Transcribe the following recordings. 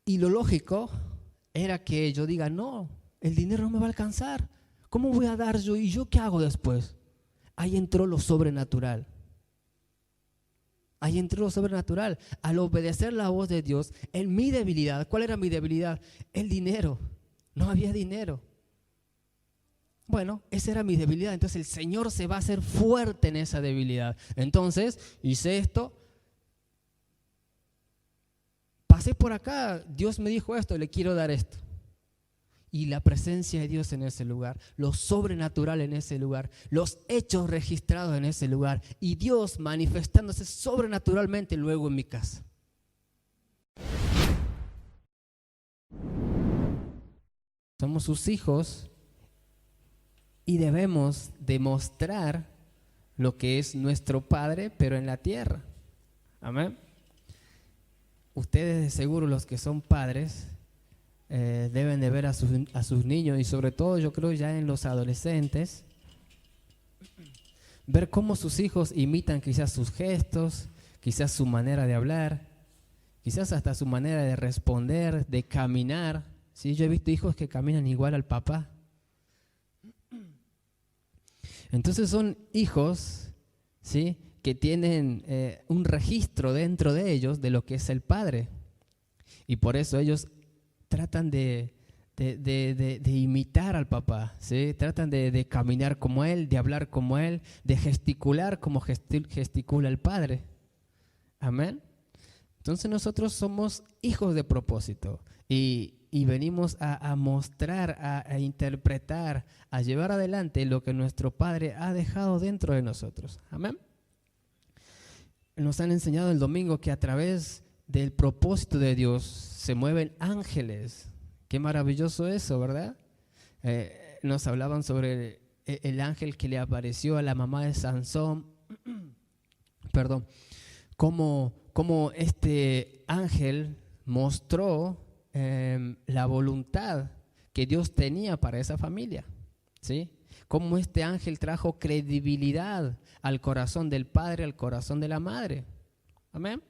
Y lo lógico era que yo diga, no, el dinero no me va a alcanzar. ¿Cómo voy a dar yo? ¿Y yo qué hago después? Ahí entró lo sobrenatural. Ahí entró lo sobrenatural. Al obedecer la voz de Dios, en mi debilidad, ¿cuál era mi debilidad? El dinero. No había dinero. Bueno, esa era mi debilidad. Entonces el Señor se va a hacer fuerte en esa debilidad. Entonces hice esto. Pasé por acá. Dios me dijo esto, le quiero dar esto. Y la presencia de Dios en ese lugar, lo sobrenatural en ese lugar, los hechos registrados en ese lugar y Dios manifestándose sobrenaturalmente luego en mi casa. Somos sus hijos y debemos demostrar lo que es nuestro Padre, pero en la tierra. Amén. Ustedes de seguro, los que son padres, deben de ver a sus niños y sobre todo yo creo ya en los adolescentes, ver cómo sus hijos imitan quizás sus gestos, quizás su manera de hablar, quizás hasta su manera de responder, de caminar. ¿Sí? Yo he visto hijos que caminan igual al papá. Entonces son hijos, ¿sí?, que tienen un registro dentro de ellos de lo que es el padre. Y por eso ellos tratan de imitar al papá, ¿sí? Tratan de caminar como él, de hablar como él, de gesticular como gesticula el padre. Amén. Entonces nosotros somos hijos de propósito y venimos a mostrar, a interpretar, a llevar adelante lo que nuestro Padre ha dejado dentro de nosotros. Amén. Nos han enseñado el domingo que a través del propósito de Dios se mueven ángeles. Qué maravilloso eso, ¿verdad? Nos hablaban sobre el ángel que le apareció a la mamá de Sansón. Perdón. Cómo este ángel mostró la voluntad que Dios tenía para esa familia, ¿sí? Cómo este ángel trajo credibilidad al corazón del padre, al corazón de la madre. Amén.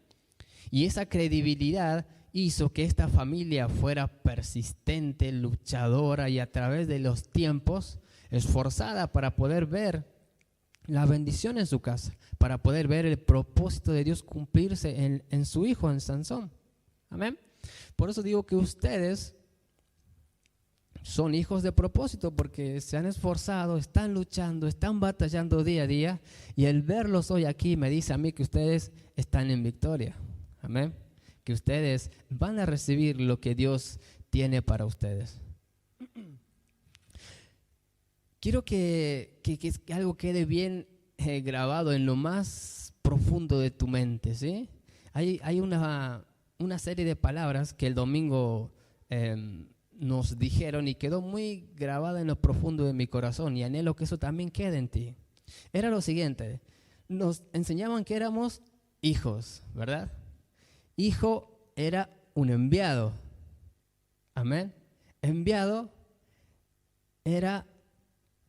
Y esa credibilidad hizo que esta familia fuera persistente, luchadora y a través de los tiempos esforzada para poder ver la bendición en su casa, para poder ver el propósito de Dios cumplirse en su hijo, en Sansón. Amén. Por eso digo que ustedes son hijos de propósito porque se han esforzado, están luchando, están batallando día a día y el verlos hoy aquí me dice a mí que ustedes están en victoria. Amén. Que ustedes van a recibir lo que Dios tiene para ustedes. Quiero que algo quede bien grabado en lo más profundo de tu mente, ¿sí? Hay una serie de palabras que el domingo nos dijeron y quedó muy grabada en lo profundo de mi corazón y anhelo que eso también quede en ti. Era lo siguiente, nos enseñaban que éramos hijos, ¿verdad? Hijo era un enviado, amén. Enviado era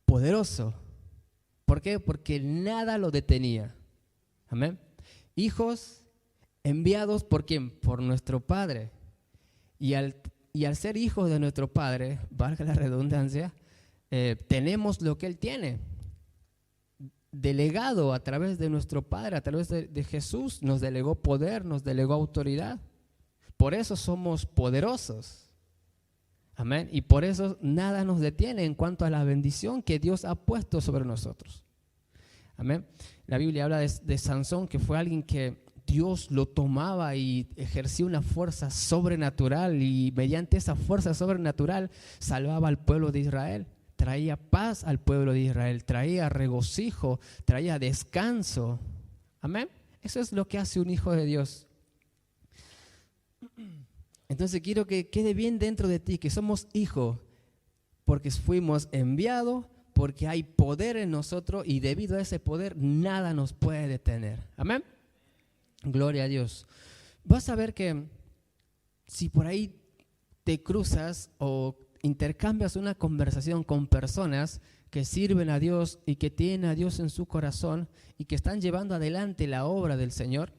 poderoso. ¿Por qué? Porque nada lo detenía, amén. Hijos enviados ¿por quién? Por nuestro Padre. Y al ser hijos de nuestro Padre, valga la redundancia, tenemos lo que Él tiene. Delegado a través de nuestro Padre, a través de Jesús, nos delegó poder, nos delegó autoridad. Por eso somos poderosos. Amén. Y por eso nada nos detiene en cuanto a la bendición que Dios ha puesto sobre nosotros. Amén. La Biblia habla de Sansón, que fue alguien que Dios lo tomaba y ejercía una fuerza sobrenatural y mediante esa fuerza sobrenatural salvaba al pueblo de Israel, traía paz al pueblo de Israel, traía regocijo, traía descanso. Amén. Eso es lo que hace un hijo de Dios. Entonces quiero que quede bien dentro de ti que somos hijos porque fuimos enviados, porque hay poder en nosotros y debido a ese poder nada nos puede detener. Amén. Gloria a Dios. Vas a ver que si por ahí te cruzas o intercambias una conversación con personas que sirven a Dios y que tienen a Dios en su corazón y que están llevando adelante la obra del Señor,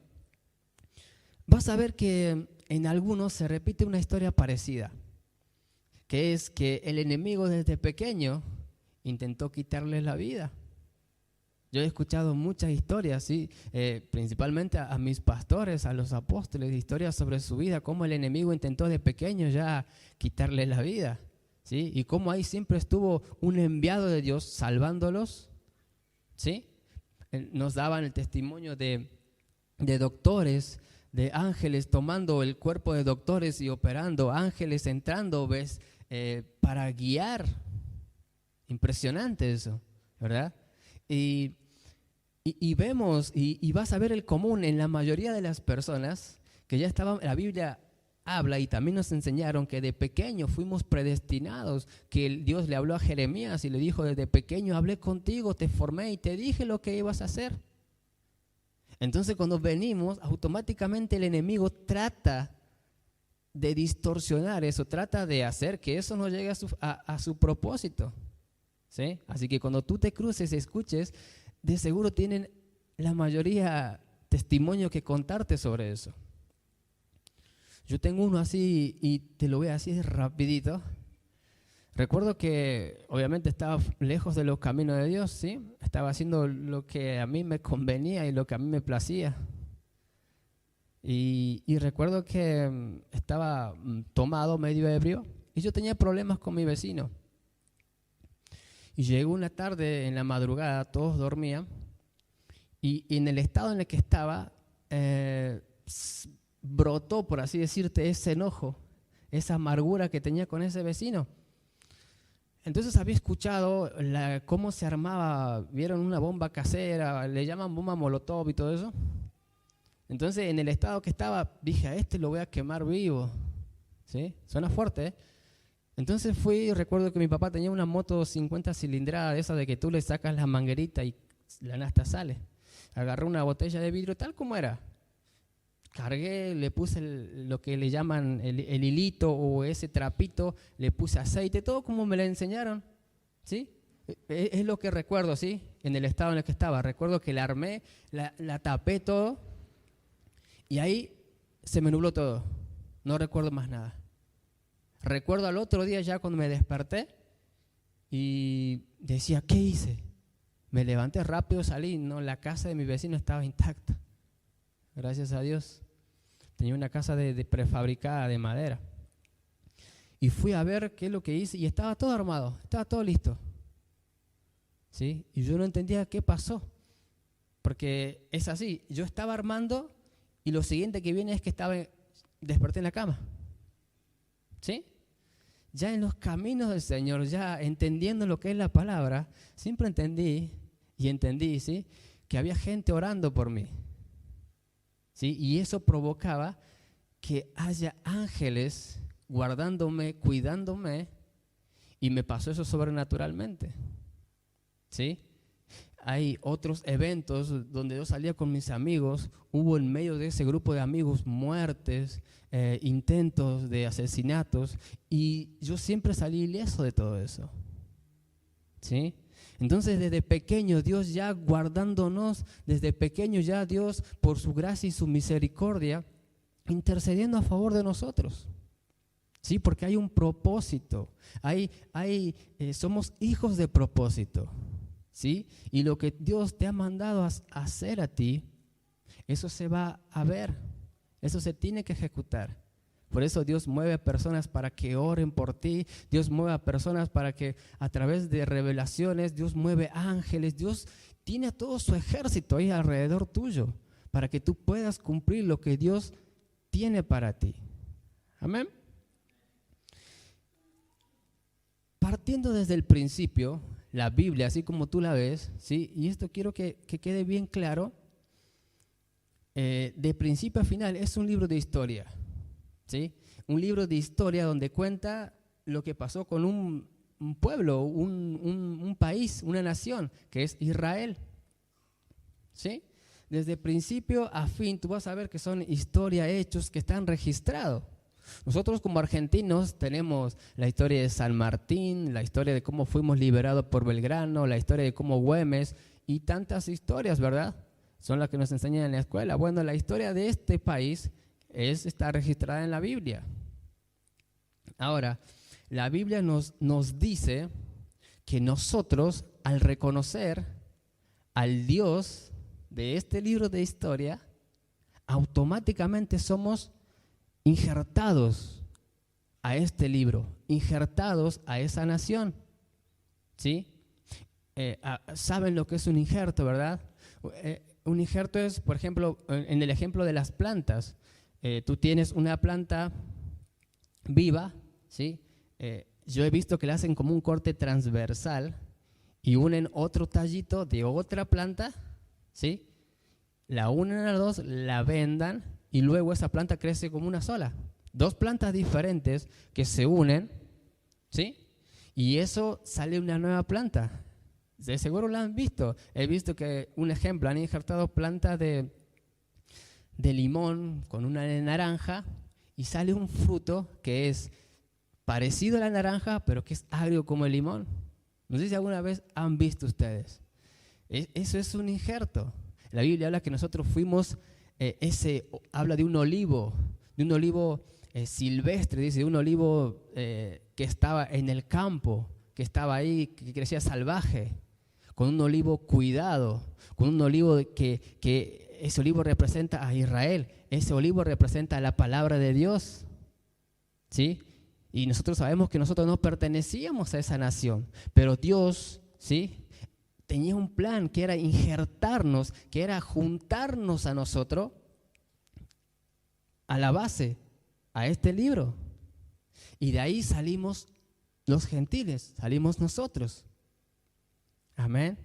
vas a ver que en algunos se repite una historia parecida, que es que el enemigo desde pequeño intentó quitarles la vida. Yo he escuchado muchas historias, ¿sí? Principalmente a mis pastores, a los apóstoles, historias sobre su vida, cómo el enemigo intentó de pequeño ya quitarles la vida, ¿sí? Y cómo ahí siempre estuvo un enviado de Dios salvándolos, ¿sí? Nos daban el testimonio de doctores, de ángeles tomando el cuerpo de doctores y operando, ángeles entrando, ¿ves? Para guiar. Impresionante eso, ¿verdad? Y vemos, y vas a ver el común en la mayoría de las personas que ya estaban, la Biblia habla y también nos enseñaron que de pequeño fuimos predestinados, que Dios le habló a Jeremías y le dijo: desde pequeño hablé contigo, te formé y te dije lo que ibas a hacer. Entonces cuando venimos, automáticamente el enemigo trata de distorsionar eso, trata de hacer que eso no llegue a su propósito, ¿sí? Así que cuando tú te cruces y escuches, de seguro tienen la mayoría testimonio que contarte sobre eso. Yo tengo uno así y te lo voy a decir rapidito. Recuerdo que obviamente estaba lejos de los caminos de Dios, ¿sí? Estaba haciendo lo que a mí me convenía y lo que a mí me placía. Y recuerdo que estaba tomado, medio ebrio, y yo tenía problemas con mi vecino. Y llegó una tarde en la madrugada, todos dormían, y en el estado en el que estaba, brotó, por así decirte, ese enojo, esa amargura que tenía con ese vecino. Entonces había escuchado cómo se armaba, vieron una bomba casera, le llaman bomba molotov y todo eso. Entonces en el estado que estaba, dije: a este lo voy a quemar vivo, ¿sí? Suena fuerte, ¿eh? Entonces recuerdo que mi papá tenía una moto 50 cilindrada, de esa de que tú le sacas la manguerita y la nafta sale. Agarré una botella de vidrio tal como era. Cargué, le puse lo que le llaman el hilito o ese trapito, le puse aceite, todo como me lo enseñaron, ¿sí? Es lo que recuerdo, ¿sí? En el estado en el que estaba. Recuerdo que la armé, la tapé todo y ahí se me nubló todo. No recuerdo más nada. Recuerdo al otro día ya cuando me desperté y decía: ¿qué hice? Me levanté rápido, salí, no, la casa de mi vecino estaba intacta. Gracias a Dios. Tenía una casa de prefabricada de madera. Y fui a ver qué es lo que hice y estaba todo armado, estaba todo listo, ¿sí? Y yo no entendía qué pasó. Porque es así, yo estaba armando y lo siguiente que viene es que desperté en la cama, ¿sí? Ya en los caminos del Señor, ya entendiendo lo que es la palabra, siempre entendí, ¿sí? Que había gente orando por mí, ¿sí? Y eso provocaba que haya ángeles guardándome, cuidándome, y me pasó eso sobrenaturalmente, ¿sí? Hay otros eventos donde yo salía con mis amigos, hubo en medio de ese grupo de amigos muertes, intentos de asesinatos, y yo siempre salí ileso de todo eso, ¿sí? Entonces desde pequeño Dios ya guardándonos, desde pequeño ya Dios por su gracia y su misericordia intercediendo a favor de nosotros, ¿sí? Porque hay un propósito, somos hijos de propósito, ¿sí? Y lo que Dios te ha mandado a hacer a ti, eso se va a ver, eso se tiene que ejecutar. Por eso Dios mueve a personas para que oren por ti, Dios mueve a personas para que a través de revelaciones, Dios mueve ángeles, Dios tiene a todo su ejército ahí alrededor tuyo para que tú puedas cumplir lo que Dios tiene para ti. Amén. Partiendo desde el principio, la Biblia, así como tú la ves, ¿sí? Y esto quiero que quede bien claro, de principio a final es un libro de historia, ¿sí? Un libro de historia donde cuenta lo que pasó con un pueblo, un país, una nación, que es Israel, ¿sí? Desde principio a fin tú vas a ver que son historia, hechos que están registrados. Nosotros como argentinos tenemos la historia de San Martín, la historia de cómo fuimos liberados por Belgrano, la historia de cómo Güemes y tantas historias, ¿verdad? Son las que nos enseñan en la escuela. Bueno, la historia de este país está registrada en la Biblia. Ahora, la Biblia nos dice que nosotros, al reconocer al Dios de este libro de historia, automáticamente somos injertados a este libro, injertados a esa nación. ¿Sí? ¿Saben lo que es un injerto, verdad? Un injerto es, por ejemplo, en el ejemplo de las plantas. Tú tienes una planta viva, ¿sí? Yo he visto que le hacen como un corte transversal y unen otro tallito de otra planta, ¿sí? La unen a las dos, la vendan y luego esa planta crece como una sola. Dos plantas diferentes que se unen, ¿sí? Y eso sale una nueva planta. De seguro la han visto. He visto que, un ejemplo, han injertado plantas de limón con una de naranja y sale un fruto que es parecido a la naranja, pero que es agrio como el limón. No sé si alguna vez han visto ustedes. Eso es un injerto. La Biblia habla que nosotros fuimos, habla de un olivo silvestre, dice, de un olivo que estaba en el campo, que estaba ahí, que crecía salvaje, con un olivo cuidado, con un olivo que ese olivo representa a Israel, ese olivo representa a la palabra de Dios, ¿sí? Y nosotros sabemos que nosotros no pertenecíamos a esa nación, pero Dios, ¿sí?, tenía un plan que era injertarnos, que era juntarnos a nosotros a la base, a este libro. Y de ahí salimos los gentiles, salimos nosotros. Amén.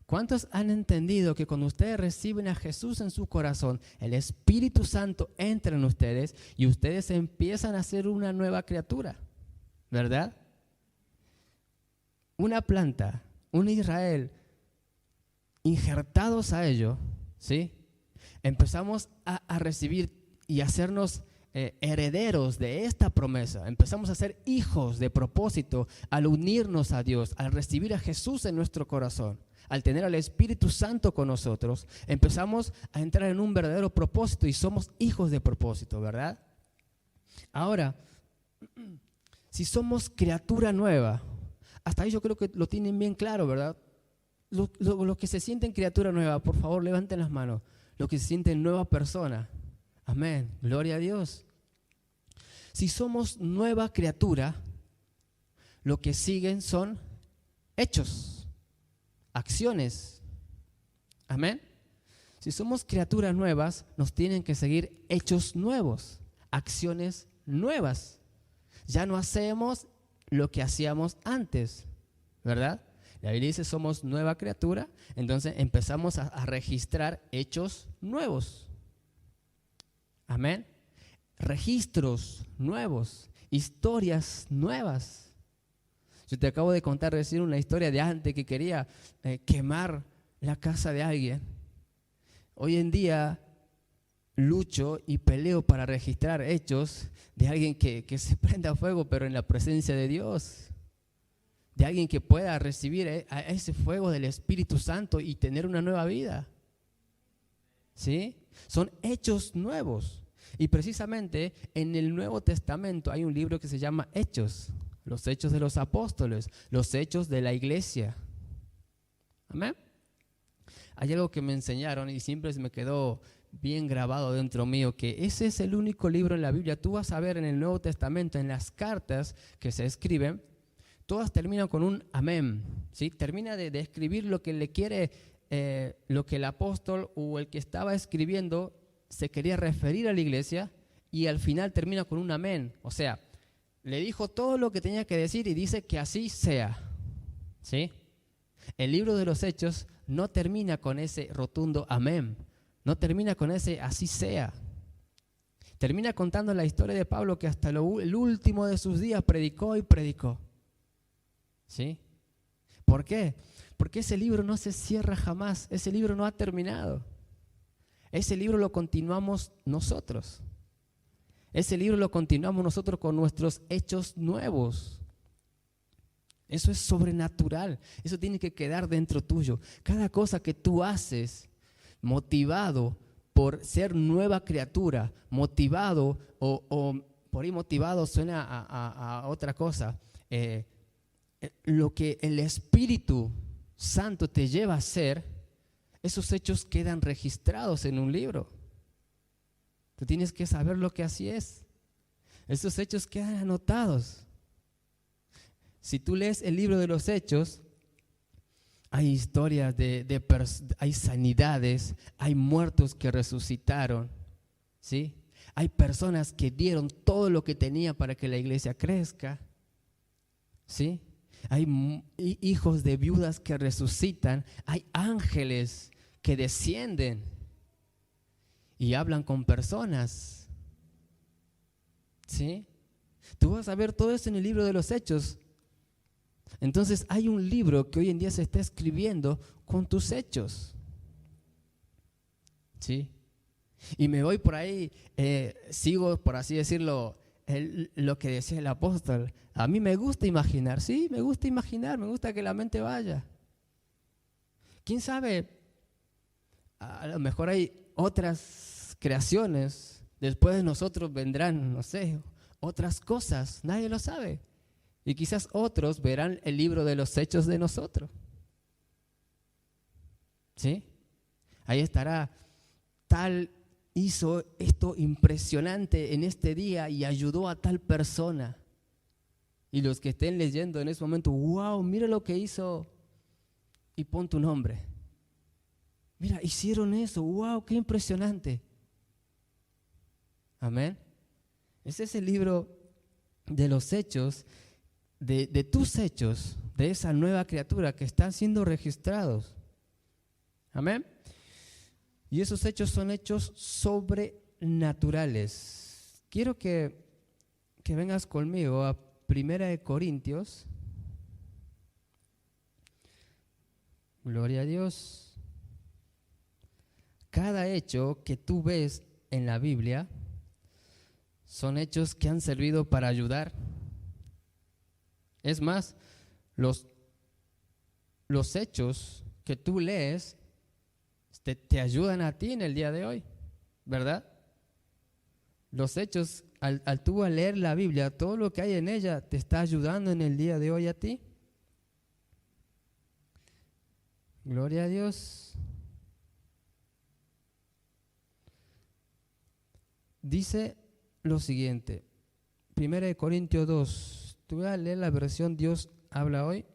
¿Cuántos han entendido que cuando ustedes reciben a Jesús en su corazón, el Espíritu Santo entra en ustedes y ustedes empiezan a ser una nueva criatura? ¿Verdad? Una planta, un Israel, injertados a ello, ¿sí? Empezamos a recibir y hacernos herederos de esta promesa. Empezamos a ser hijos de propósito al unirnos a Dios, al recibir a Jesús en nuestro corazón, al tener al Espíritu Santo con nosotros. Empezamos a entrar en un verdadero propósito y somos hijos de propósito, ¿verdad? Ahora, si somos criatura nueva, hasta ahí yo creo que lo tienen bien claro, ¿verdad? Los que se sienten criatura nueva, por favor, levanten las manos. Los que se sienten nueva persona. Amén. Gloria a Dios. Si somos nueva criatura, lo que siguen son hechos, acciones. Amén. Si somos criaturas nuevas, nos tienen que seguir hechos nuevos, acciones nuevas. Ya no hacemos lo que hacíamos antes, ¿verdad? La Biblia dice somos nueva criatura, entonces empezamos a registrar hechos nuevos. Amén. Registros nuevos, historias nuevas. Yo te acabo de contar recién una historia de antes que quería quemar la casa de alguien. Hoy en día lucho y peleo para registrar hechos de alguien que se prenda a fuego, pero en la presencia de Dios. De alguien que pueda recibir a ese fuego del Espíritu Santo y tener una nueva vida. ¿Sí? Son hechos nuevos. Y precisamente en el Nuevo Testamento hay un libro que se llama Hechos. Los Hechos de los Apóstoles, los Hechos de la Iglesia. Amén. Hay algo que me enseñaron y siempre se me quedó bien grabado dentro mío, que ese es el único libro en la Biblia. Tú vas a ver en el Nuevo Testamento, en las cartas que se escriben, todas terminan con un amén, ¿sí? Termina de escribir lo que le quiere, lo que el apóstol o el que estaba escribiendo se quería referir a la iglesia, y al final termina con un amén. O sea, le dijo todo lo que tenía que decir y dice que así sea, ¿sí? El libro de los Hechos no termina con ese rotundo amén, no termina con ese así sea. Termina contando la historia de Pablo, que hasta el último de sus días predicó y predicó. ¿Sí? ¿Por qué? Porque ese libro no se cierra jamás, ese libro no ha terminado. Ese libro lo continuamos nosotros. Ese libro lo continuamos nosotros con nuestros hechos nuevos. Eso es sobrenatural, eso tiene que quedar dentro tuyo. Cada cosa que tú haces motivado por ser nueva criatura, motivado o por ahí motivado suena a otra cosa. Lo que el Espíritu Santo te lleva a hacer, esos hechos quedan registrados en un libro. Tú tienes que saber lo que así es. Esos hechos quedan anotados. Si tú lees el libro de los Hechos, hay historias hay sanidades, hay muertos que resucitaron, ¿sí? Hay personas que dieron todo lo que tenían para que la iglesia crezca, ¿sí? Hay hijos de viudas que resucitan, hay ángeles que descienden y hablan con personas, ¿sí? Tú vas a ver todo eso en el libro de los Hechos. Entonces hay un libro que hoy en día se está escribiendo con tus hechos, ¿sí? Y me voy por ahí, sigo, por así decirlo, lo que decía el apóstol. A mí me gusta imaginar, sí, me gusta imaginar, me gusta que la mente vaya. ¿Quién sabe? A lo mejor hay otras creaciones, después de nosotros vendrán, no sé, otras cosas, nadie lo sabe. Y quizás otros verán el libro de los hechos de nosotros. ¿Sí? Ahí estará, tal hizo esto impresionante en este día y ayudó a tal persona. Y los que estén leyendo en ese momento, wow, mira lo que hizo, y pon tu nombre. Mira, hicieron eso, wow, qué impresionante. Amén. Ese es el libro de los hechos, de tus hechos, de esa nueva criatura que están siendo registrados. Amén. Y esos hechos son hechos sobrenaturales. Quiero que vengas conmigo a 1 Corintios. Gloria a Dios. Cada hecho que tú ves en la Biblia son hechos que han servido para ayudar. Es más, los hechos que tú lees te ayudan a ti en el día de hoy, ¿verdad? Los hechos, al tú leer la Biblia, todo lo que hay en ella te está ayudando en el día de hoy a ti. Gloria a Dios. Dice lo siguiente, 1 Corintios 2. Te voy a leer la versión Dios habla hoy,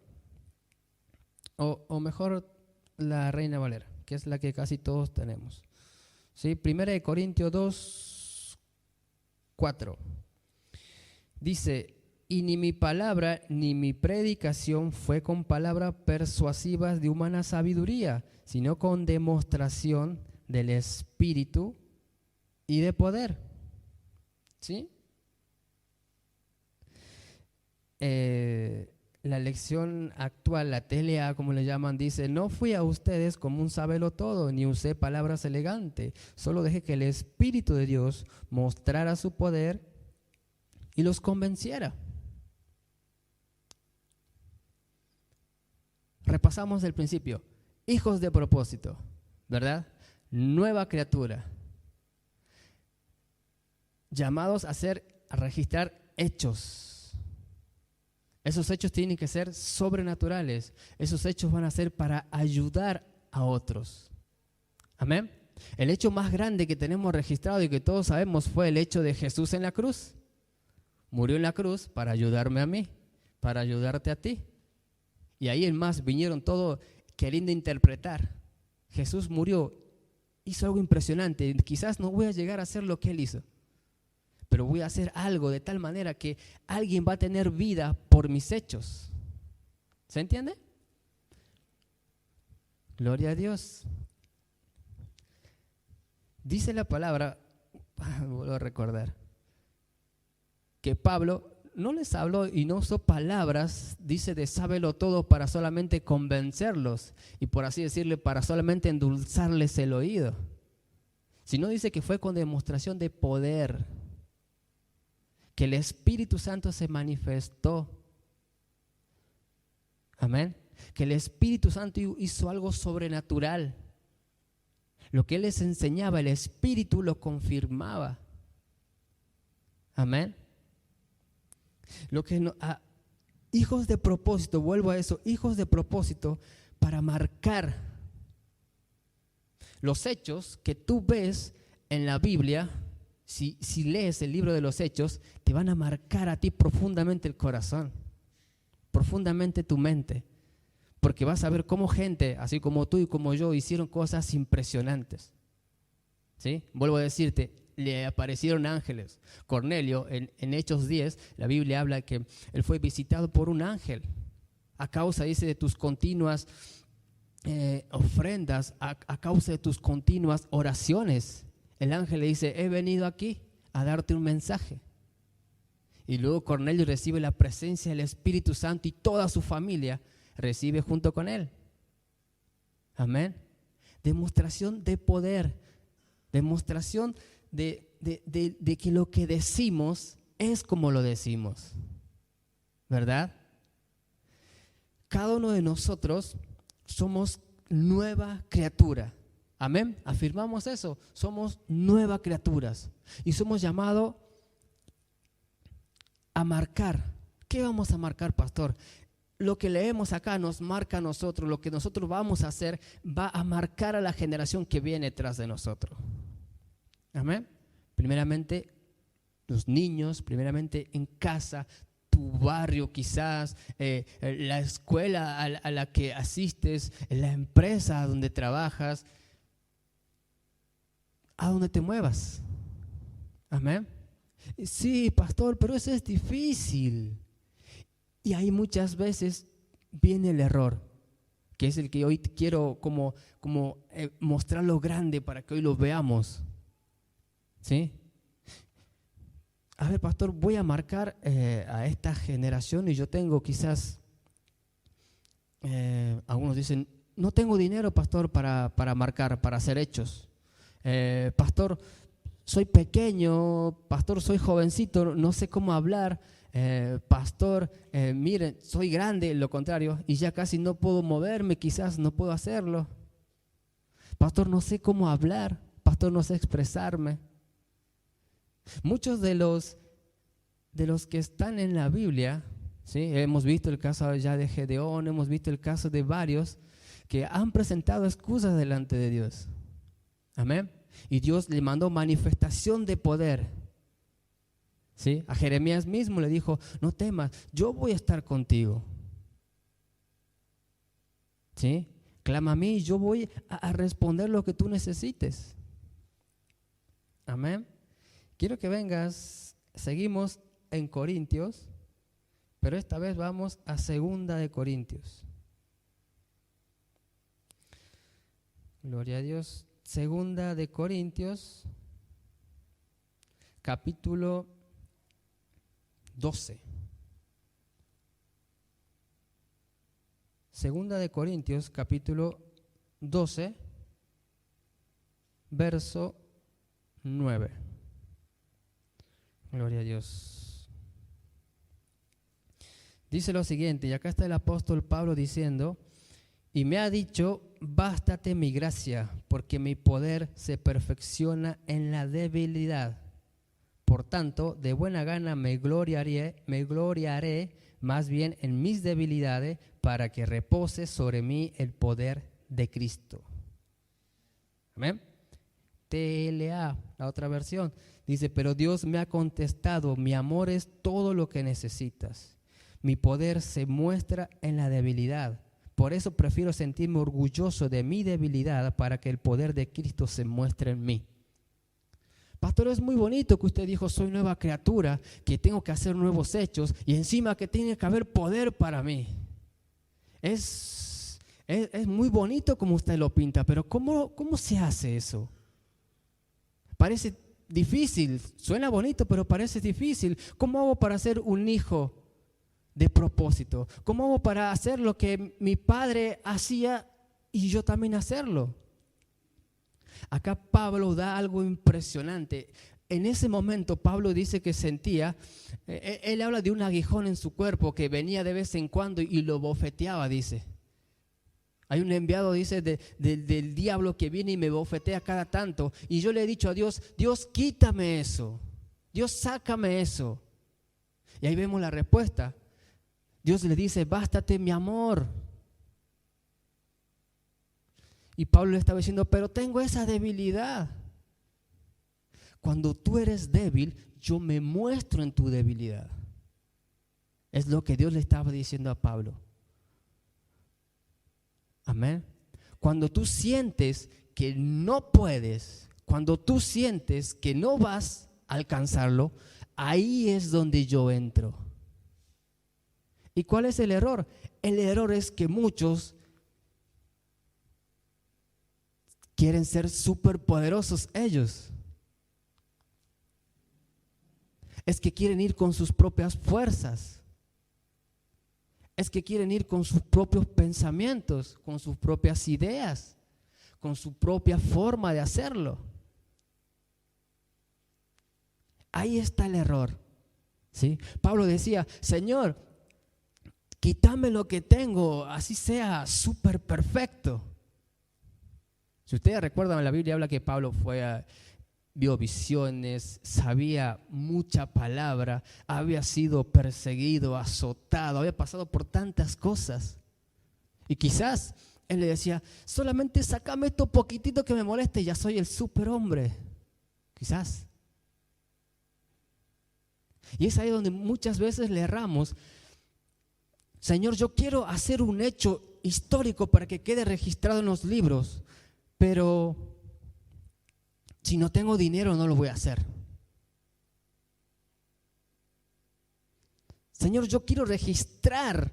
o mejor la Reina Valera, que es la que casi todos tenemos. ¿Sí? 1 Corintios 2, 4. Dice, y ni mi palabra ni mi predicación fue con palabras persuasivas de humana sabiduría, sino con demostración del Espíritu y de poder. ¿Sí? La lección actual, la TLA como le llaman, dice, no fui a ustedes como un sabelotodo, ni usé palabras elegantes, solo dejé que el Espíritu de Dios mostrara su poder y los convenciera. Repasamos el principio, hijos de propósito, ¿verdad? Nueva criatura, llamados a registrar hechos. Esos hechos tienen que ser sobrenaturales. Esos hechos van a ser para ayudar a otros. Amén. El hecho más grande que tenemos registrado y que todos sabemos fue el hecho de Jesús en la cruz. Murió en la cruz para ayudarme a mí, para ayudarte a ti. Y ahí en más vinieron todos queriendo interpretar. Jesús murió, hizo algo impresionante. Quizás no voy a llegar a hacer lo que Él hizo, pero voy a hacer algo de tal manera que alguien va a tener vida por mis hechos. ¿Se entiende? Gloria a Dios. Dice la palabra, vuelvo a recordar, que Pablo no les habló y no usó palabras, dice, de sábelo todo para solamente convencerlos y, por así decirle, para solamente endulzarles el oído, sino dice que fue con demostración de poder, que el Espíritu Santo se manifestó. Amén. Que el Espíritu Santo hizo algo sobrenatural. Lo que Él les enseñaba, el Espíritu lo confirmaba. Amén. Lo que hijos de propósito, vuelvo a eso, hijos de propósito para marcar los hechos que tú ves en la Biblia. Si lees el libro de los Hechos, te van a marcar a ti profundamente el corazón, profundamente tu mente, porque vas a ver cómo gente, así como tú y como yo, hicieron cosas impresionantes. ¿Sí? Vuelvo a decirte, le aparecieron ángeles. Cornelio, en Hechos 10, la Biblia habla que él fue visitado por un ángel a causa, dice, de tus continuas ofrendas, a causa de tus continuas oraciones. El ángel le dice, he venido aquí a darte un mensaje. Y luego Cornelio recibe la presencia del Espíritu Santo y toda su familia recibe junto con él. Amén. Demostración de poder, demostración de que lo que decimos es como lo decimos, ¿verdad? Cada uno de nosotros somos nueva criatura. Amén. Afirmamos eso. Somos nuevas criaturas y somos llamados a marcar. ¿Qué vamos a marcar, pastor? Lo que leemos acá nos marca a nosotros. Lo que nosotros vamos a hacer va a marcar a la generación que viene tras de nosotros. Amén. Primeramente, los niños, primeramente en casa, tu barrio quizás, la escuela a la que asistes, la empresa donde trabajas, a donde te muevas. Amén. Sí, pastor, pero eso es difícil. Y ahí muchas veces viene el error, que es el que hoy quiero como mostrar lo grande para que hoy lo veamos. ¿Sí? A ver, pastor, voy a marcar a esta generación y yo tengo quizás, algunos dicen, no tengo dinero, pastor, para marcar, para hacer hechos. Pastor, soy pequeño, pastor, soy jovencito, no sé cómo hablar. Pastor, miren, soy grande, lo contrario, y ya casi no puedo moverme, quizás no puedo hacerlo. Pastor, no sé cómo hablar, pastor, no sé expresarme. Muchos de los que están en la Biblia, ¿sí? Hemos visto el caso ya de Gedeón, hemos visto el caso de varios que han presentado excusas delante de Dios. Amén. Y Dios le mandó manifestación de poder. ¿Sí? A Jeremías mismo le dijo, no temas, yo voy a estar contigo. ¿Sí? Clama a mí y yo voy a responder lo que tú necesites. Amén. Quiero que vengas, seguimos en Corintios, pero esta vez vamos a 2 de Corintios. Gloria a Dios. 2 de Corintios, capítulo 12. 2 de Corintios, capítulo 12, verso 9. Gloria a Dios. Dice lo siguiente, y acá está el apóstol Pablo diciendo, y me ha dicho, bástate mi gracia, porque mi poder se perfecciona en la debilidad. Por tanto, de buena gana me gloriaré más bien en mis debilidades, para que repose sobre mí el poder de Cristo. Amén. TLA, la otra versión, dice, pero Dios me ha contestado, mi amor es todo lo que necesitas. Mi poder se muestra en la debilidad. Por eso prefiero sentirme orgulloso de mi debilidad para que el poder de Cristo se muestre en mí. Pastor, es muy bonito que usted dijo, soy nueva criatura, que tengo que hacer nuevos hechos y encima que tiene que haber poder para mí. Es muy bonito como usted lo pinta, pero ¿cómo se hace eso? Parece difícil, suena bonito, pero parece difícil. ¿Cómo hago para ser un hijo de propósito? ¿Cómo hago para hacer lo que mi padre hacía y yo también hacerlo? Acá Pablo da algo impresionante. En ese momento Pablo dice que sentía, él habla de un aguijón en su cuerpo que venía de vez en cuando y lo bofeteaba, dice. Hay un enviado, dice, del diablo que viene y me bofetea cada tanto. Y yo le he dicho a Dios, Dios, quítame eso. Dios, sácame eso. Y ahí vemos la respuesta. Dios le dice, bástate mi amor. Y Pablo le estaba diciendo, pero tengo esa debilidad. Cuando tú eres débil, yo me muestro en tu debilidad. Es lo que Dios le estaba diciendo a Pablo. Amén. Cuando tú sientes que no puedes, cuando tú sientes que no vas a alcanzarlo, ahí es donde yo entro. ¿Y cuál es el error? El error es que muchos quieren ser superpoderosos ellos. Es que quieren ir con sus propias fuerzas. Es que quieren ir con sus propios pensamientos, con sus propias ideas, con su propia forma de hacerlo. Ahí está el error, ¿sí? Pablo decía, Señor, quítame lo que tengo, así sea súper perfecto. Si ustedes recuerdan, la Biblia habla que Pablo vio visiones, sabía mucha palabra, había sido perseguido, azotado, había pasado por tantas cosas. Y quizás él le decía, solamente sácame esto poquitito que me moleste y ya soy el superhombre. Quizás. Y es ahí donde muchas veces le erramos. Señor, yo quiero hacer un hecho histórico para que quede registrado en los libros, pero si no tengo dinero no lo voy a hacer. Señor, yo quiero registrar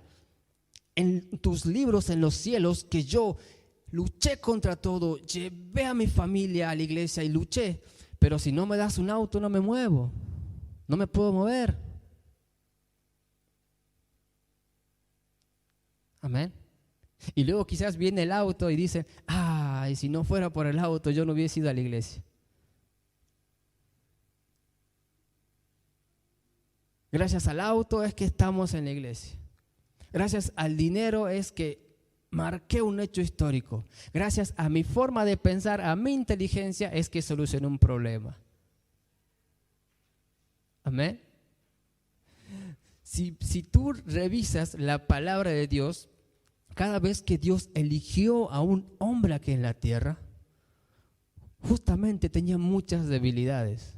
en tus libros en los cielos que yo luché contra todo, llevé a mi familia a la iglesia y luché, pero si no me das un auto no me muevo, no me puedo mover. Amén. Y luego quizás viene el auto y dice, y si no fuera por el auto yo no hubiese ido a la iglesia. Gracias al auto es que estamos en la iglesia. Gracias al dinero es que marqué un hecho histórico. Gracias a mi forma de pensar, a mi inteligencia es que solucioné un problema. Amén. Si tú revisas la palabra de Dios, cada vez que Dios eligió a un hombre aquí en la tierra, justamente tenía muchas debilidades.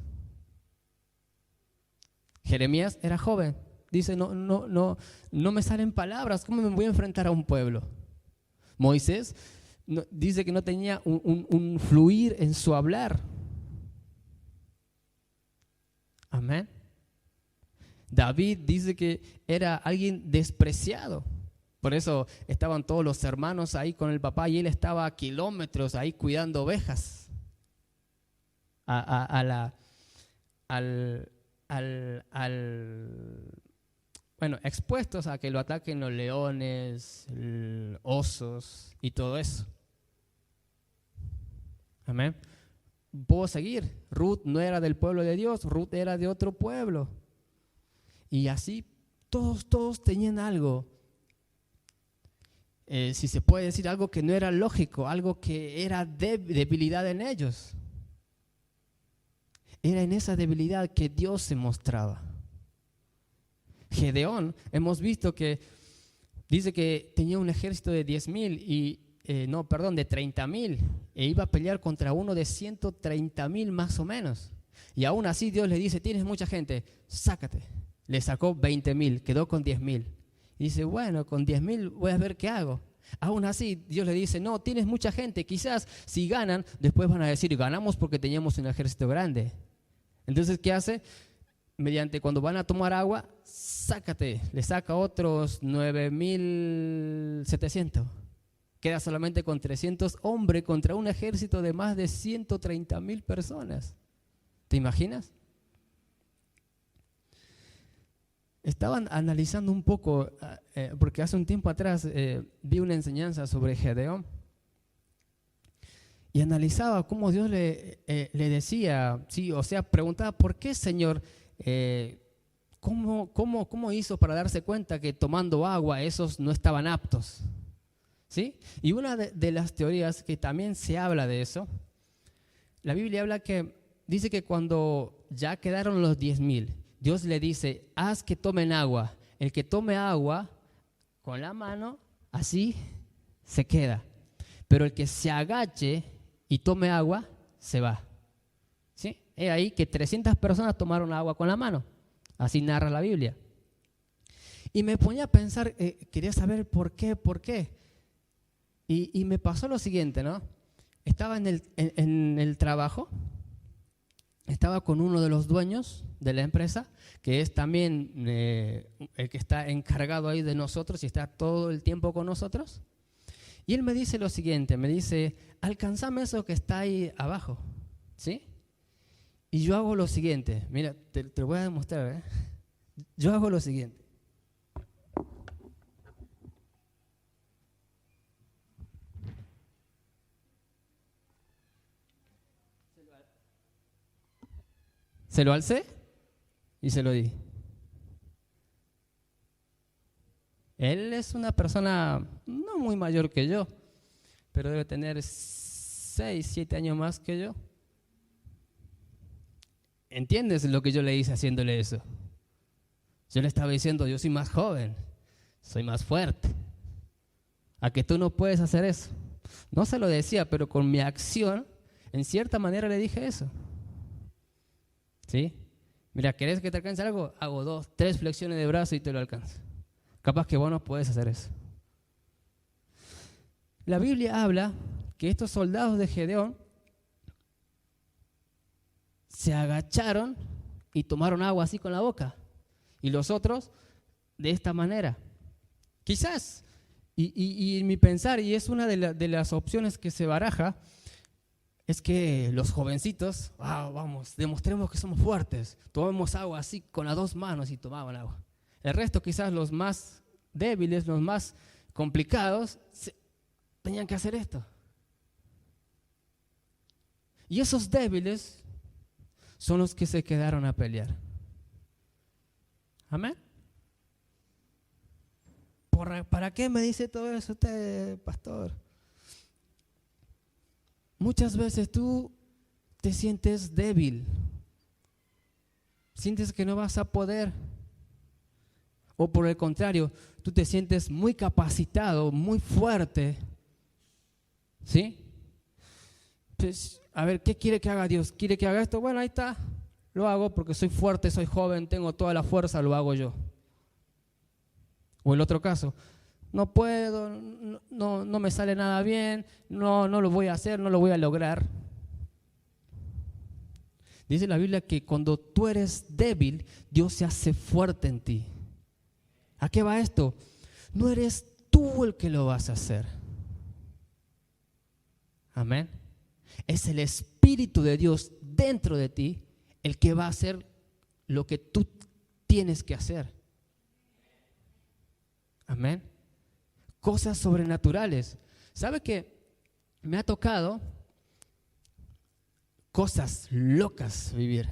Jeremías era joven, dice, no me salen palabras, ¿cómo me voy a enfrentar a un pueblo? Moisés dice que no tenía un fluir en su hablar. Amén. David dice que era alguien despreciado. Por eso estaban todos los hermanos ahí con el papá y él estaba a kilómetros ahí cuidando ovejas. Expuestos a que lo ataquen los leones, osos y todo eso. Amén. Puedo seguir. Ruth no era del pueblo de Dios, Ruth era de otro pueblo. Y así todos tenían algo. Si se puede decir, algo que no era lógico, algo que era debilidad en ellos. Era en esa debilidad que Dios se mostraba. Gedeón, hemos visto que dice que tenía un ejército de 10,000 de 30,000 e iba a pelear contra uno de 130,000 más o menos. Y aún así Dios le dice, tienes mucha gente, sácate. Le sacó 20,000, quedó con 10,000. Y dice, bueno, con 10,000 voy a ver qué hago. Aún así, Dios le dice, no, tienes mucha gente. Quizás si ganan, después van a decir, ganamos porque teníamos un ejército grande. Entonces, ¿qué hace? Cuando van a tomar agua, sácate. Le saca otros 9,700. Queda solamente con 300 hombres contra un ejército de más de 130,000 personas. ¿Te imaginas? Estaban analizando un poco, porque hace un tiempo atrás vi una enseñanza sobre Gedeón y analizaba cómo Dios le decía, sí, o sea, preguntaba, ¿por qué, Señor? ¿Cómo hizo para darse cuenta que tomando agua esos no estaban aptos? ¿sí? Y una de las teorías que también se habla de eso, la Biblia habla que dice que cuando ya quedaron los 10,000, Dios le dice, haz que tomen agua. El que tome agua con la mano, así se queda. Pero el que se agache y tome agua, se va. ¿Sí? Es ahí que 300 personas tomaron agua con la mano. Así narra la Biblia. Y me ponía a pensar, quería saber por qué. Y me pasó lo siguiente, ¿no? Estaba en el trabajo, estaba con uno de los dueños de la empresa, que es también el que está encargado ahí de nosotros y está todo el tiempo con nosotros. Y él me dice lo siguiente, me dice, alcanzame eso que está ahí abajo, ¿sí? Y yo hago lo siguiente, mira, te lo voy a demostrar, ¿eh? Yo hago lo siguiente. Se lo alcé y se lo di. Él es una persona no muy mayor que yo, pero debe tener 6, 7 años más que yo. ¿Entiendes lo que yo le hice haciéndole eso? Yo le estaba diciendo, yo soy más joven, soy más fuerte. ¿A que tú no puedes hacer eso? No se lo decía, pero con mi acción, en cierta manera le dije eso. ¿Sí? Mira, ¿querés que te alcance algo? Hago 2, 3 flexiones de brazo y te lo alcanzo. Capaz que vos no podés hacer eso. La Biblia habla que estos soldados de Gedeón se agacharon y tomaron agua así con la boca. Y los otros de esta manera. Quizás, y en mi pensar, y es una de las opciones que se baraja, es que los jovencitos, vamos, demostremos que somos fuertes, tomemos agua así con las 2 manos y tomaban agua. El resto, quizás los más débiles, los más complicados, tenían que hacer esto. Y esos débiles son los que se quedaron a pelear. Amén. ¿Para qué me dice todo eso usted, pastor? Muchas veces tú te sientes débil, sientes que no vas a poder, o por el contrario, tú te sientes muy capacitado, muy fuerte, ¿sí? Pues, a ver, ¿qué quiere que haga Dios? ¿Quiere que haga esto? Bueno, ahí está, lo hago porque soy fuerte, soy joven, tengo toda la fuerza, lo hago yo. O el otro caso, no puedo, no me sale nada bien, no lo voy a hacer, no lo voy a lograr. Dice la Biblia que cuando tú eres débil, Dios se hace fuerte en ti. ¿A qué va esto? No eres tú el que lo vas a hacer. Amén. Es el Espíritu de Dios dentro de ti el que va a hacer lo que tú tienes que hacer. Amén. Cosas sobrenaturales. ¿Sabe que me ha tocado cosas locas vivir?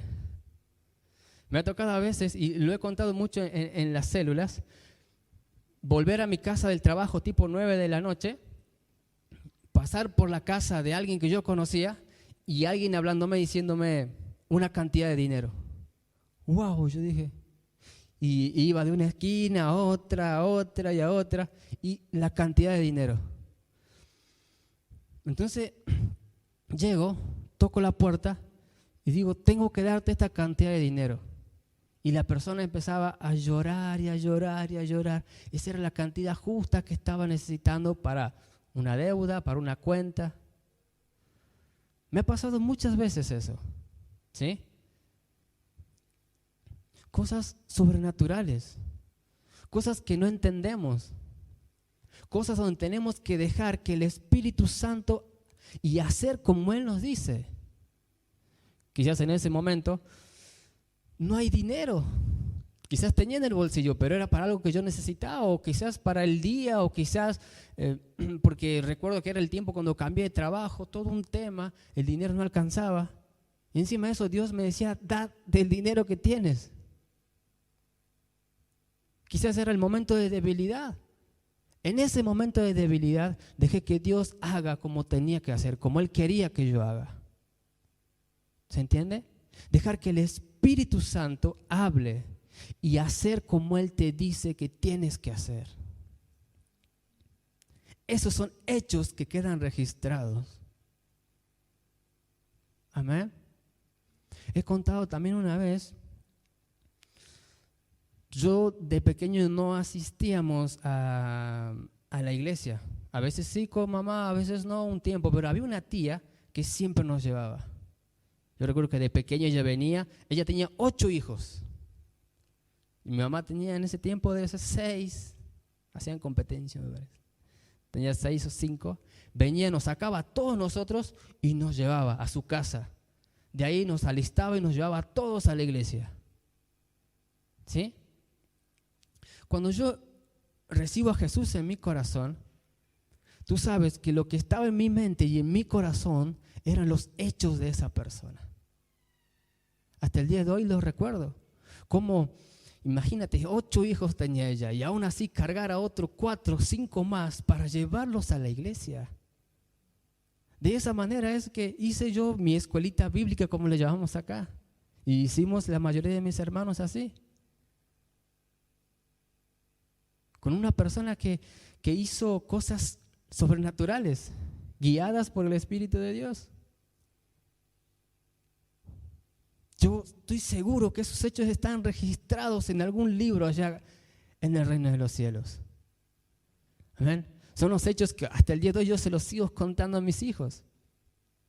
Me ha tocado a veces, y lo he contado mucho en las células, volver a mi casa del trabajo tipo 9 de la noche, pasar por la casa de alguien que yo conocía y alguien hablándome, diciéndome una cantidad de dinero. ¡Wow! Yo dije, y iba de una esquina a otra y a otra, y la cantidad de dinero. Entonces, llego, toco la puerta y digo, tengo que darte esta cantidad de dinero. Y la persona empezaba a llorar y a llorar y a llorar. Esa era la cantidad justa que estaba necesitando para una deuda, para una cuenta. Me ha pasado muchas veces eso, ¿sí? Cosas sobrenaturales, cosas que no entendemos, cosas donde tenemos que dejar que el Espíritu Santo y hacer como Él nos dice. Quizás en ese momento no hay dinero, quizás tenía en el bolsillo, pero era para algo que yo necesitaba, o quizás para el día, o quizás porque recuerdo que era el tiempo cuando cambié de trabajo, todo un tema, el dinero no alcanzaba. Y encima de eso Dios me decía, da del dinero que tienes. Quizás era el momento de debilidad, En ese momento de debilidad dejé que Dios haga como tenía que hacer, como Él quería que yo haga. ¿Se entiende? Dejar que el Espíritu Santo hable y hacer como Él te dice que tienes que hacer. Esos son hechos que quedan registrados. Amén. He contado también una vez, yo de pequeño no asistíamos a la iglesia. A veces sí con mamá, a veces no, un tiempo, pero había una tía que siempre nos llevaba. Yo recuerdo que de pequeño ella venía, ella tenía 8 hijos. Y mi mamá tenía en ese tiempo de esos 6, hacían competencia, me parece. Tenía 6 o 5. Venía, nos sacaba a todos nosotros y nos llevaba a su casa. De ahí nos alistaba y nos llevaba a todos a la iglesia. ¿Sí? Cuando yo recibo a Jesús en mi corazón, tú sabes que lo que estaba en mi mente y en mi corazón eran los hechos de esa persona. Hasta el día de hoy los recuerdo. Como, imagínate, 8 hijos tenía ella y aún así cargar a otros 4, 5 más para llevarlos a la iglesia. De esa manera es que hice yo mi escuelita bíblica, como le llamamos acá. Y hicimos la mayoría de mis hermanos así. Con una persona que hizo cosas sobrenaturales, guiadas por el Espíritu de Dios. Yo estoy seguro que esos hechos están registrados en algún libro allá en el reino de los cielos. Amén. Son los hechos que hasta el día de hoy yo se los sigo contando a mis hijos.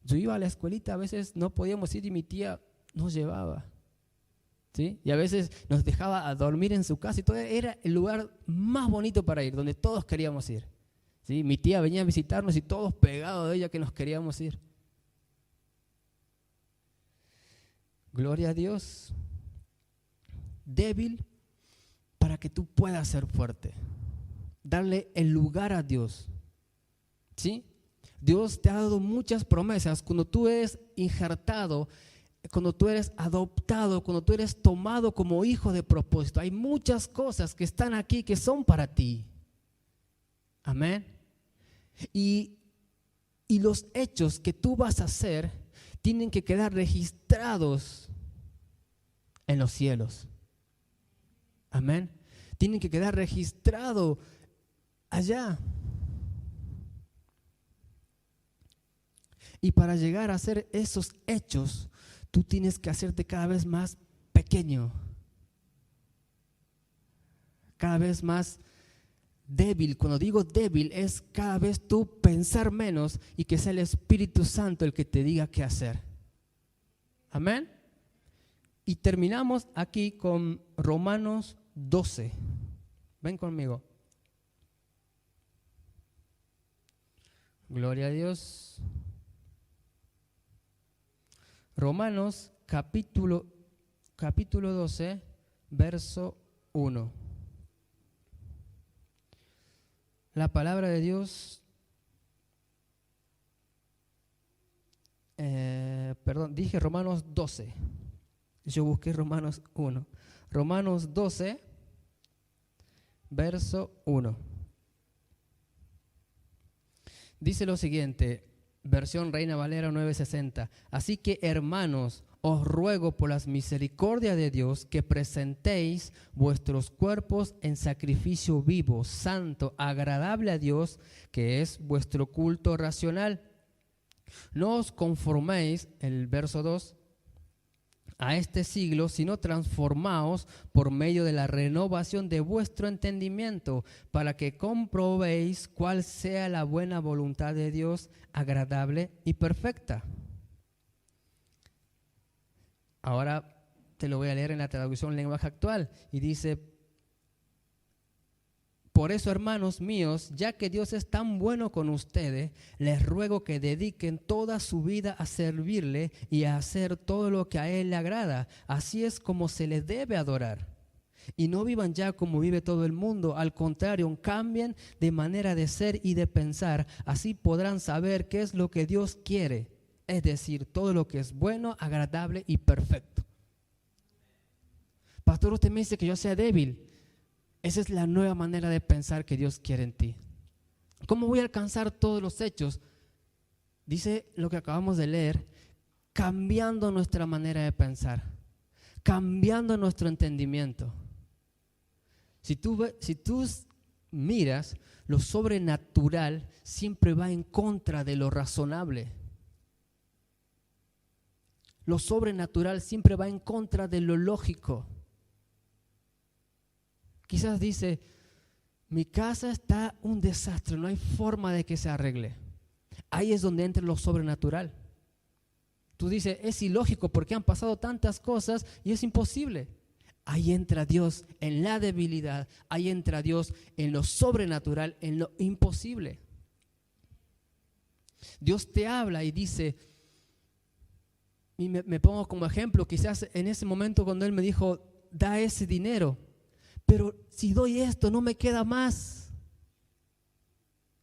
Yo iba a la escuelita, a veces no podíamos ir y mi tía nos llevaba. ¿Sí? Y a veces nos dejaba a dormir en su casa y todo era el lugar más bonito para ir, donde todos queríamos ir. ¿Sí? Mi tía venía a visitarnos y todos pegados de ella que nos queríamos ir. Gloria a Dios. Débil para que tú puedas ser fuerte. Darle el lugar a Dios. ¿Sí? Dios te ha dado muchas promesas. Cuando tú eres injertado, cuando tú eres adoptado, cuando tú eres tomado como hijo de propósito, hay muchas cosas que están aquí que son para ti. Amén. Y los hechos que tú vas a hacer tienen que quedar registrados en los cielos. Amén. Tienen que quedar registrados allá. Y para llegar a hacer esos hechos, tú tienes que hacerte cada vez más pequeño, cada vez más débil. Cuando digo débil es cada vez tú pensar menos y que sea el Espíritu Santo el que te diga qué hacer. Amén. Y terminamos aquí con Romanos 12. Ven conmigo. Gloria a Dios. Romanos capítulo 12, verso 1. La palabra de Dios, dije Romanos 12. Yo busqué Romanos 1. Romanos 12, verso 1. Dice lo siguiente, versión Reina Valera 960. Así que, hermanos, os ruego por las misericordias de Dios que presentéis vuestros cuerpos en sacrificio vivo, santo, agradable a Dios, que es vuestro culto racional. No os conforméis, el verso 2, a este siglo, sino transformaos por medio de la renovación de vuestro entendimiento, para que comprobéis cuál sea la buena voluntad de Dios, agradable y perfecta. Ahora te lo voy a leer en la traducción lenguaje actual y dice: por eso, hermanos míos, ya que Dios es tan bueno con ustedes, les ruego que dediquen toda su vida a servirle y a hacer todo lo que a Él le agrada. Así es como se le debe adorar. Y no vivan ya como vive todo el mundo, al contrario, cambien de manera de ser y de pensar. Así podrán saber qué es lo que Dios quiere, es decir, todo lo que es bueno, agradable y perfecto. Pastor, usted me dice que yo sea débil. Esa es la nueva manera de pensar que Dios quiere en ti. ¿Cómo voy a alcanzar todos los hechos? Dice lo que acabamos de leer, cambiando nuestra manera de pensar, cambiando nuestro entendimiento. Si tú miras, lo sobrenatural siempre va en contra de lo razonable. Lo sobrenatural siempre va en contra de lo lógico. Quizás dice, mi casa está un desastre, no hay forma de que se arregle. Ahí es donde entra lo sobrenatural. Tú dices, es ilógico porque han pasado tantas cosas y es imposible. Ahí entra Dios en la debilidad, ahí entra Dios en lo sobrenatural, en lo imposible. Dios te habla y dice, y me pongo como ejemplo, quizás en ese momento cuando Él me dijo, da ese dinero, pero si doy esto no me queda más.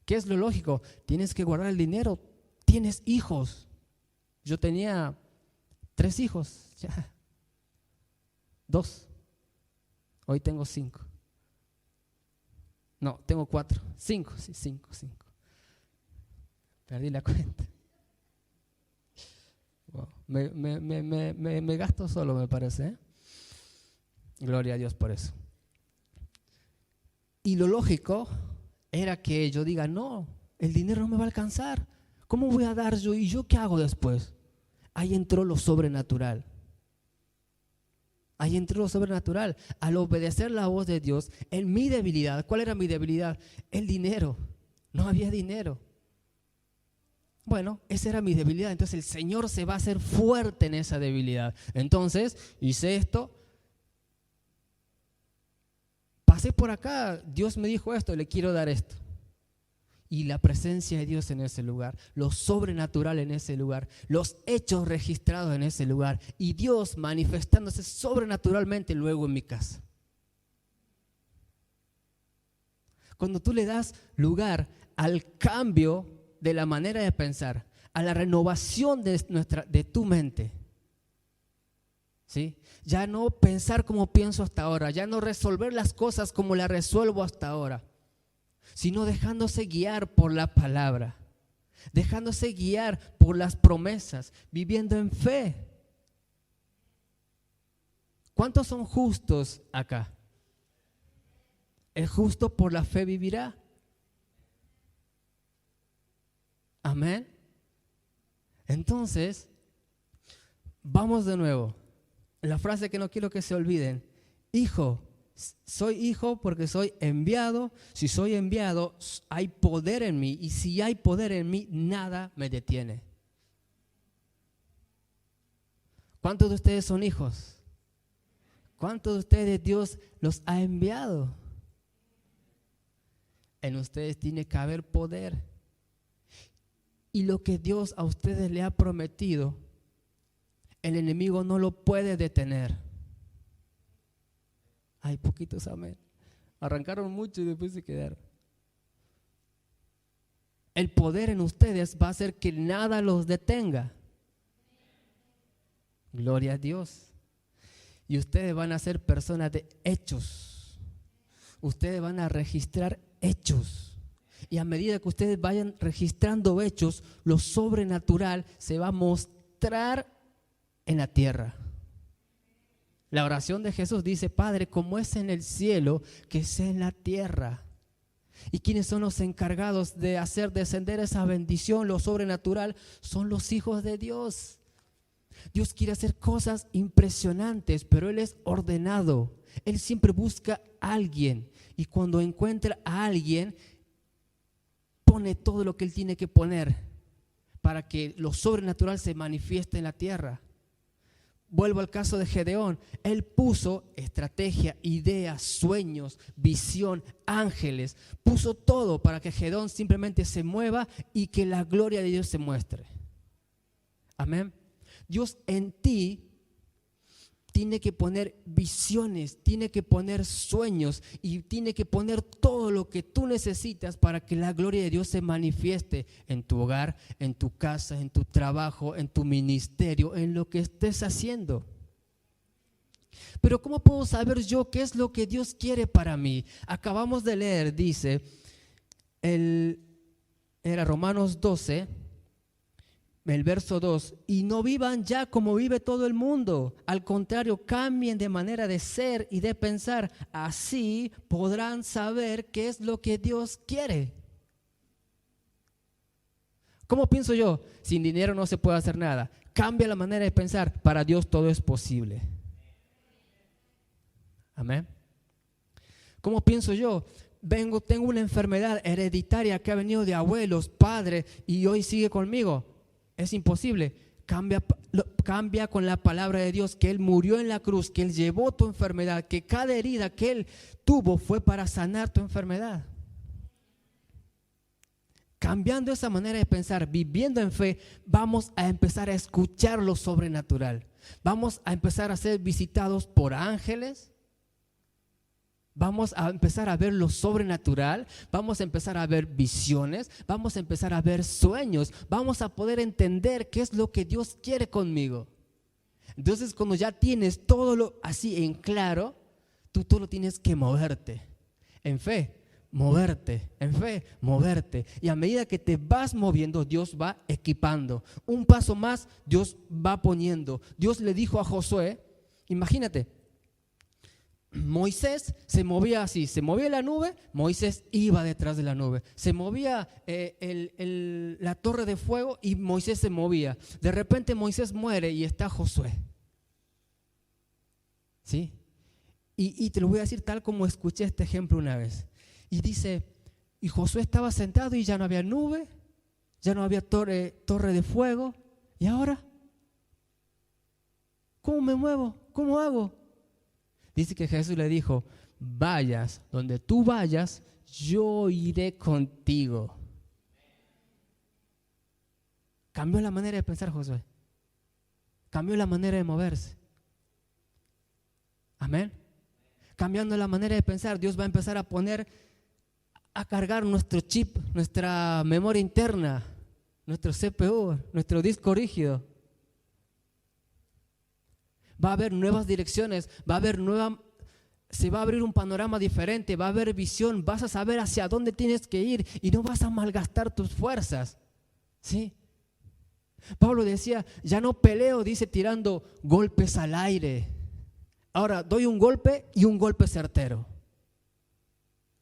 ¿Qué es lo lógico? Tienes que guardar el dinero, tienes hijos. Yo tenía 3 hijos, ya. 2. Hoy tengo 5. No, tengo 4. 5, sí, 5. Perdí la cuenta. Wow. Me gasto solo, me parece, ¿eh? Gloria a Dios por eso. Y lo lógico era que yo diga, no, el dinero no me va a alcanzar. ¿Cómo voy a dar yo? ¿Y yo qué hago después? Ahí entró lo sobrenatural. Ahí entró lo sobrenatural. Al obedecer la voz de Dios, en mi debilidad, ¿cuál era mi debilidad? El dinero. No había dinero. Bueno, esa era mi debilidad. Entonces el Señor se va a hacer fuerte en esa debilidad. Entonces hice esto. Pasé por acá, Dios me dijo esto, le quiero dar esto. Y la presencia de Dios en ese lugar, lo sobrenatural en ese lugar, los hechos registrados en ese lugar y Dios manifestándose sobrenaturalmente luego en mi casa. Cuando tú le das lugar al cambio de la manera de pensar, a la renovación de tu mente, ¿sí? Ya no pensar como pienso hasta ahora, ya no resolver las cosas como las resuelvo hasta ahora, sino dejándose guiar por la palabra, dejándose guiar por las promesas, viviendo en fe. ¿Cuántos son justos acá? El justo por la fe vivirá. Amén. Entonces, vamos de nuevo. La frase que no quiero que se olviden. Hijo, soy hijo porque soy enviado. Si soy enviado, hay poder en mí. Y si hay poder en mí, nada me detiene. ¿Cuántos de ustedes son hijos? ¿Cuántos de ustedes Dios los ha enviado? En ustedes tiene que haber poder. Y lo que Dios a ustedes le ha prometido, el enemigo no lo puede detener. Hay poquitos amén. Arrancaron mucho y después se quedaron. El poder en ustedes va a hacer que nada los detenga. Gloria a Dios. Y ustedes van a ser personas de hechos. Ustedes van a registrar hechos. Y a medida que ustedes vayan registrando hechos, lo sobrenatural se va a mostrar en la tierra. La oración de Jesús dice, Padre, como es en el cielo, que sea en la tierra. ¿Y quiénes son los encargados de hacer descender esa bendición, lo sobrenatural? Son los hijos de Dios. Dios quiere hacer cosas impresionantes, pero Él es ordenado. Él siempre busca a alguien. Y cuando encuentra a alguien, pone todo lo que Él tiene que poner para que lo sobrenatural se manifieste en la tierra. Vuelvo al caso de Gedeón. Él puso estrategia, ideas, sueños, visión, ángeles. Puso todo para que Gedeón simplemente se mueva y que la gloria de Dios se muestre. Amén. Dios en ti tiene que poner visiones, tiene que poner sueños y tiene que poner todo lo que tú necesitas para que la gloria de Dios se manifieste en tu hogar, en tu casa, en tu trabajo, en tu ministerio, en lo que estés haciendo. Pero ¿cómo puedo saber yo qué es lo que Dios quiere para mí? Acabamos de leer, dice, era Romanos 12, el verso 2, y no vivan ya como vive todo el mundo. Al contrario, cambien de manera de ser y de pensar. Así podrán saber qué es lo que Dios quiere. ¿Cómo pienso yo? Sin dinero no se puede hacer nada. Cambia la manera de pensar. Para Dios todo es posible. Amén. ¿Cómo pienso yo? Tengo una enfermedad hereditaria que ha venido de abuelos, padres y hoy sigue conmigo. Es imposible. Cambia con la palabra de Dios, que Él murió en la cruz, que Él llevó tu enfermedad, que cada herida que Él tuvo fue para sanar tu enfermedad. Cambiando esa manera de pensar, viviendo en fe, vamos a empezar a escuchar lo sobrenatural. Vamos a empezar a ser visitados por ángeles. Vamos a empezar a ver lo sobrenatural, vamos a empezar a ver visiones, vamos a empezar a ver sueños, vamos a poder entender qué es lo que Dios quiere conmigo. Entonces, cuando ya tienes todo lo así en claro, tú solo tienes que moverte en fe, moverte, en fe, moverte. Y a medida que te vas moviendo, Dios va equipando. Un paso más, Dios va poniendo. Dios le dijo a Josué, imagínate, Moisés se movía así, se movía la nube, Moisés iba detrás de la nube. Se movía la torre de fuego y Moisés se movía. De repente Moisés muere y está Josué. ¿Sí? Y te lo voy a decir tal como escuché este ejemplo una vez. Y dice, y Josué estaba sentado y ya no había nube, ya no había torre de fuego. ¿Y ahora? ¿Cómo me muevo? ¿Cómo hago? Dice que Jesús le dijo, vayas, donde tú vayas, yo iré contigo. Cambió la manera de pensar Josué. Cambió la manera de moverse. Amén. Cambiando la manera de pensar, Dios va a empezar a cargar nuestro chip, nuestra memoria interna, nuestro CPU, nuestro disco rígido. Va a haber nuevas direcciones, se va a abrir un panorama diferente, va a haber visión, vas a saber hacia dónde tienes que ir y no vas a malgastar tus fuerzas. ¿Sí? Pablo decía, ya no peleo, dice, tirando golpes al aire. Ahora doy un golpe y un golpe certero.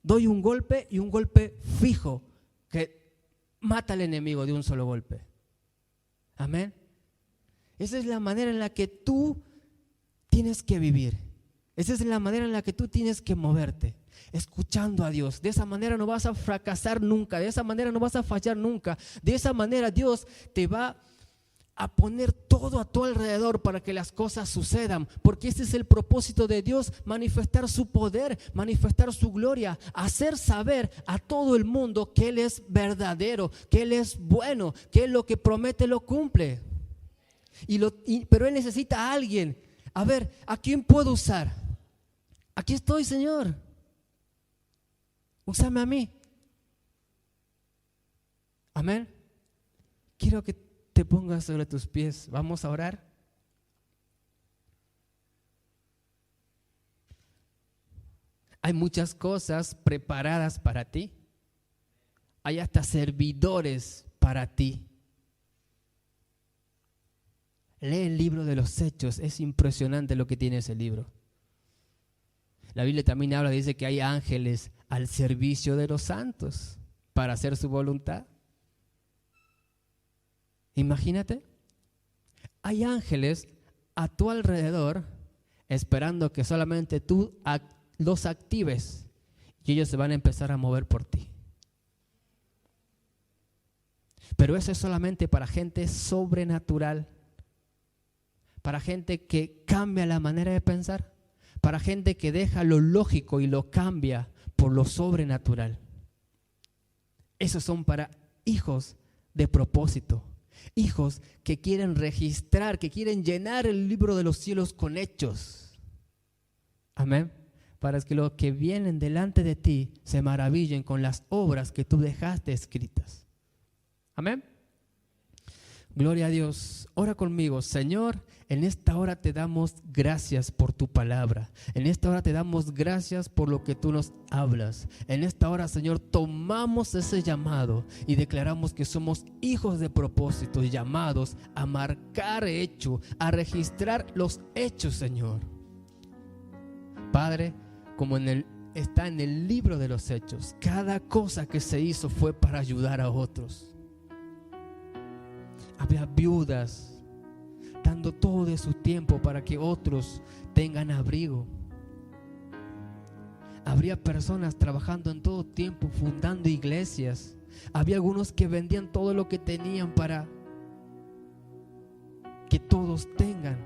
Doy un golpe y un golpe fijo que mata al enemigo de un solo golpe. Amén. Esa es la manera en la que tú tienes que vivir. Esa es la manera en la que tú tienes que moverte, escuchando a Dios. De esa manera no vas a fracasar nunca, de esa manera no vas a fallar nunca. De esa manera Dios te va a poner todo a tu alrededor para que las cosas sucedan, porque ese es el propósito de Dios, manifestar su poder, manifestar su gloria, hacer saber a todo el mundo que Él es verdadero, que Él es bueno, que Él lo que promete lo cumple. Pero Él necesita a alguien. A ver, ¿a quién puedo usar? Aquí estoy, Señor. Úsame a mí. Amén. Quiero que te pongas sobre tus pies. Vamos a orar. Hay muchas cosas preparadas para ti. Hay hasta servidores para ti. Lee el libro de los Hechos, es impresionante lo que tiene ese libro. La Biblia también habla, dice que hay ángeles al servicio de los santos para hacer su voluntad. Imagínate, hay ángeles a tu alrededor esperando que solamente tú los actives y ellos se van a empezar a mover por ti. Pero eso es solamente para gente sobrenatural. Para gente que cambia la manera de pensar, para gente que deja lo lógico y lo cambia por lo sobrenatural. Esos son para hijos de propósito, hijos que quieren registrar, que quieren llenar el libro de los cielos con hechos. Amén. Para que los que vienen delante de ti se maravillen con las obras que tú dejaste escritas. Amén. Gloria a Dios. Ora conmigo. Señor, en esta hora te damos gracias por tu palabra. En esta hora te damos gracias por lo que tú nos hablas. En esta hora, Señor, tomamos ese llamado y declaramos que somos hijos de propósito, llamados a marcar hecho, a registrar los hechos, Señor. Padre, como está en el libro de los hechos, cada cosa que se hizo fue para ayudar a otros. Había viudas dando todo de su tiempo para que otros tengan abrigo. Habría personas trabajando en todo tiempo, fundando iglesias. Había algunos que vendían todo lo que tenían para que todos tengan.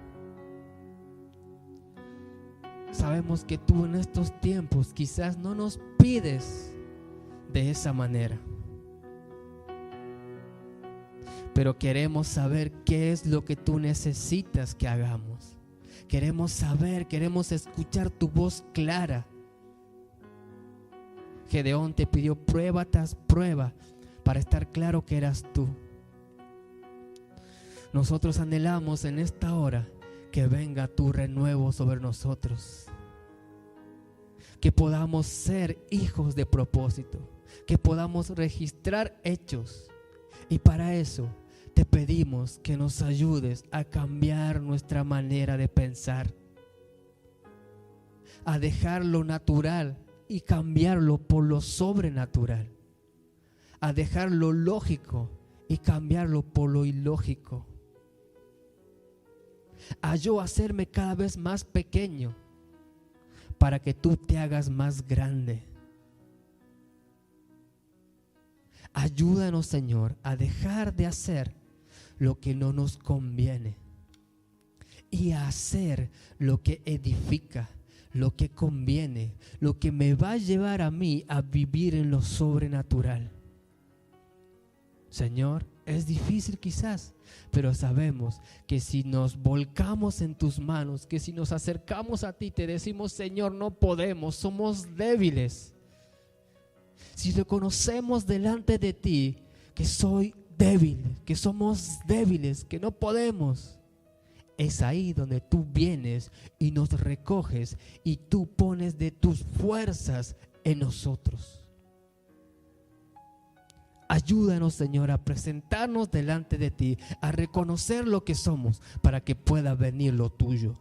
Sabemos que tú en estos tiempos quizás no nos pides de esa manera. Pero queremos saber qué es lo que tú necesitas que hagamos. Queremos saber, queremos escuchar tu voz clara. Gedeón te pidió prueba tras prueba para estar claro que eras tú. Nosotros anhelamos en esta hora que venga tu renuevo sobre nosotros. Que podamos ser hijos de propósito. Que podamos registrar hechos. Y para eso te pedimos que nos ayudes a cambiar nuestra manera de pensar, a dejar lo natural y cambiarlo por lo sobrenatural, a dejar lo lógico y cambiarlo por lo ilógico, a yo hacerme cada vez más pequeño para que tú te hagas más grande. Ayúdanos, Señor, a dejar de hacer lo que no nos conviene y a hacer lo que edifica, lo que conviene, lo que me va a llevar a mí a vivir en lo sobrenatural. Señor, es difícil quizás, pero sabemos que si nos volcamos en tus manos, que si nos acercamos a ti, te decimos, Señor, no podemos, somos débiles. Si reconocemos delante de ti que soy débil, que somos débiles, que no podemos, es ahí donde tú vienes y nos recoges y tú pones de tus fuerzas en nosotros. Ayúdanos, Señor, a presentarnos delante de ti, a reconocer lo que somos para que pueda venir lo tuyo.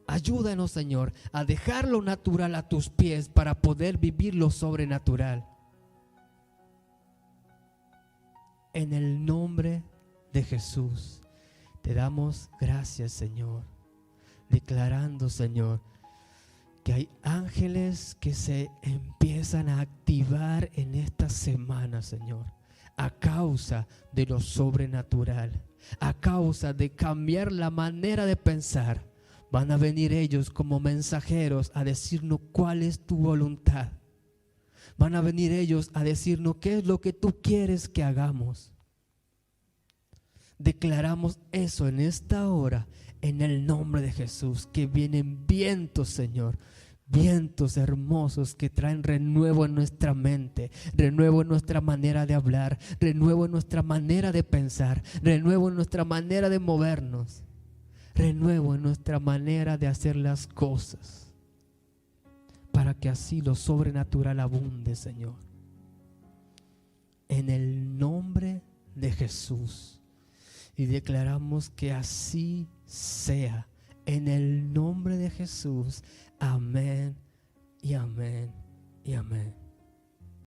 Ayúdanos, Señor, a dejar lo natural a tus pies para poder vivir lo sobrenatural. En el nombre de Jesús, te damos gracias, Señor, declarando, Señor, que hay ángeles que se empiezan a activar en esta semana, Señor, a causa de lo sobrenatural, a causa de cambiar la manera de pensar. Van a venir ellos como mensajeros a decirnos cuál es tu voluntad. Van a venir ellos a decirnos qué es lo que tú quieres que hagamos. Declaramos eso en esta hora, en el nombre de Jesús, que vienen vientos, Señor, vientos hermosos que traen renuevo en nuestra mente, renuevo en nuestra manera de hablar, renuevo en nuestra manera de pensar, renuevo en nuestra manera de movernos, renuevo en nuestra manera de hacer las cosas, para que así lo sobrenatural abunde, Señor. En el nombre de Jesús. Y declaramos que así sea. En el nombre de Jesús. Amén y amén y amén.